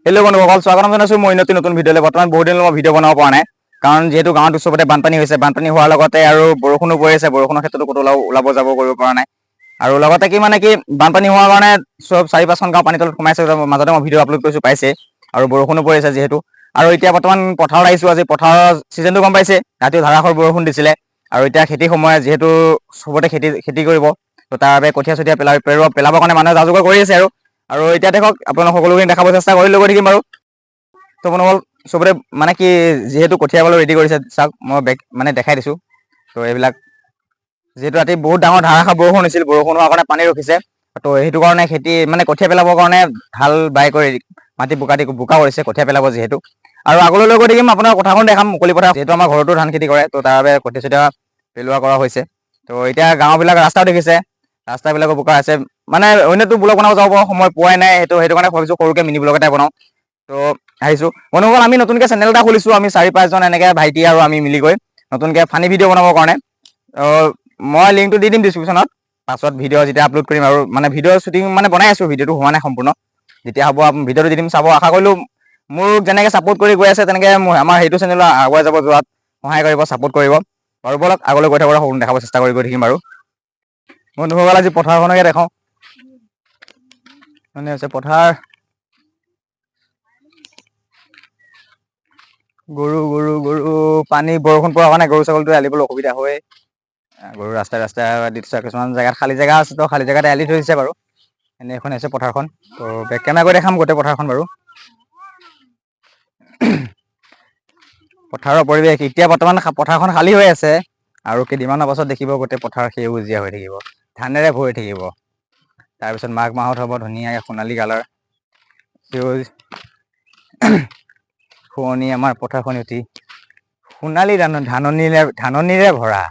Hello' বন্ধুসকল, স্বাগতম জনাইছোঁ মই নতুন ভিডিঅ'লৈ। বৰ্তমান বহুত দিন মই ভিডিঅ' বনাব পৰা নাই, কাৰণ যিহেতু গাঁৱত ওচৰতে বানপানী হৈছে। বানপানী হোৱাৰ লগতে আৰু বৰষুণো পৰি আছে, বৰষুণৰ ক্ষেত্ৰতো ক'তো ওলাব যাব কৰিব পৰা নাই। আৰু লগতে কি বানপানী হোৱাৰ কাৰণে চব 4-5খন গাঁও পানী তলত সোমাইছে। মাজতে মই ভিডিঅ' আপলোড কৰিছোঁ, পাইছে। আৰু বৰষুণো পৰি আছে যিহেতু। আৰু এতিয়া বৰ্তমান পথাৰত আহিছোঁ। আজি পথাৰৰ ছিজনটো গম পাইছে, ৰাতিও ধাৰাসাৰ বৰষুণ দিছিলে। আৰু এতিয়া খেতিৰ সময়, যিহেতু চবতে খেতি কৰিব, তো তাৰ বাবে কঠীয়া-চঠীয়া পেলাবৰ কাৰণে মানুহে যা-যোগাৰ কৰি আছে। আৰু এতিয়া দেখক, আপোনালোক সকলোখিনি দেখাব চেষ্টা কৰি লৈ গৈ থাকিম বাৰু। তো বন্ধুসকল, চবতে যিহেতু কঠীয়াবলৈ ৰেডি কৰিছে, চাওক মই দেখাই দিছোঁ। তো এইবিলাক যিহেতু ৰাতি বহুত ডাঙৰ ধাৰাসাৰ বৰষুণ হৈছিল, বৰষুণ হোৱাৰ কাৰণে পানী ৰখিছে। তো সেইটো কাৰণে কঠীয়া পেলাবৰ কাৰণে হাল বাই কৰি মাটি বোকা কৰিছে, কঠীয়া পেলাব যিহেতু। আৰু আগলৈ লৈ গৈ থাকিম, আপোনাৰ পথাৰখন দেখাম, মুকলি পথাৰ। যিহেতু আমাৰ ঘৰতো ধান খেতি কৰে, তো তাৰ বাবে কঠীয়া-চঠীয়া পেলোৱা কৰা হৈছে। তো এতিয়া গাঁওবিলাক ৰাস্তাও দেখিছে, ৰাস্তাবিলাকো বোকা আছে। অন্যতো ব্লগ বনাব যাব পৰা সময় পোৱাই নাই, সেইটো কাৰণে ভাবিছোঁ সৰুকৈ মিনি ব্লগ এটাই বনাওঁ। তো আহিছোঁ বন্ধুসকল, আমি নতুনকৈ চেনেল এটা খুলিছোঁ। আমি 4-5জন এনেকৈ ভাইটি আৰু আমি মিলি গৈ নতুনকৈ ফানী ভিডিঅ' বনাবৰ কাৰণে। মই লিংকটো দি দিম ডিছক্ৰিপশ্যনত, পাছত ভিডিঅ' যেতিয়া আপলোড কৰিম। আৰু ভিডিঅ' শ্বুটিং বনাই আছোঁ, ভিডিঅ'টো হোৱা নাই সম্পূৰ্ণ। যেতিয়া হ'ব ভিডিঅ'টো দি দিম, চাব। আশা কৰিলোঁ মোক যেনেকৈ ছাপোৰ্ট কৰি গৈ আছে, তেনেকৈ আমাৰ সেইটো চেনেল আগুৱাই যাব যোৱাত সহায় কৰিব, ছাপোৰ্ট কৰিব। বাৰু বলক আগলৈ গৈ থাকোঁ, সকলো দেখাব চেষ্টা কৰি গৈ থাকিম বাৰু। বন্ধুসকল, আজি পথাৰখনকে দেখাওঁ। হৈছে পথাৰ। গৰু পানী বৰষুণ পোৱাৰ কাৰণে গৰু ছাগলীটো এৰাল দিবলৈ অসুবিধা হয়। গৰু ৰাস্তাই দি থৈছে, কিছুমান জেগাত খালী জেগা আছে, তো খালী জেগাত এৰাল দি থৈ দিছে বাৰু। এখন হৈছে পথাৰখন। তো বেক কেমেৰা কৰি দেখাম গোটেই পথাৰখন বাৰু। পথাৰৰ পৰিৱেশ এতিয়া বৰ্তমান পথাৰখন খালী হৈ আছে, আৰু কেইদিনমানৰ পাছত দেখিব গোটেই পথাৰ সেউজীয়া হৈ থাকিব, ধানেৰে ভৰি থাকিব। তাৰপিছত মাঘ মাহত হ'ব ধুনীয়াকৈ সোণালী কালাৰ, সেউজ শুৱনি আমাৰ পথাৰখন অতি সোণালী ধাননিৰে ভৰা।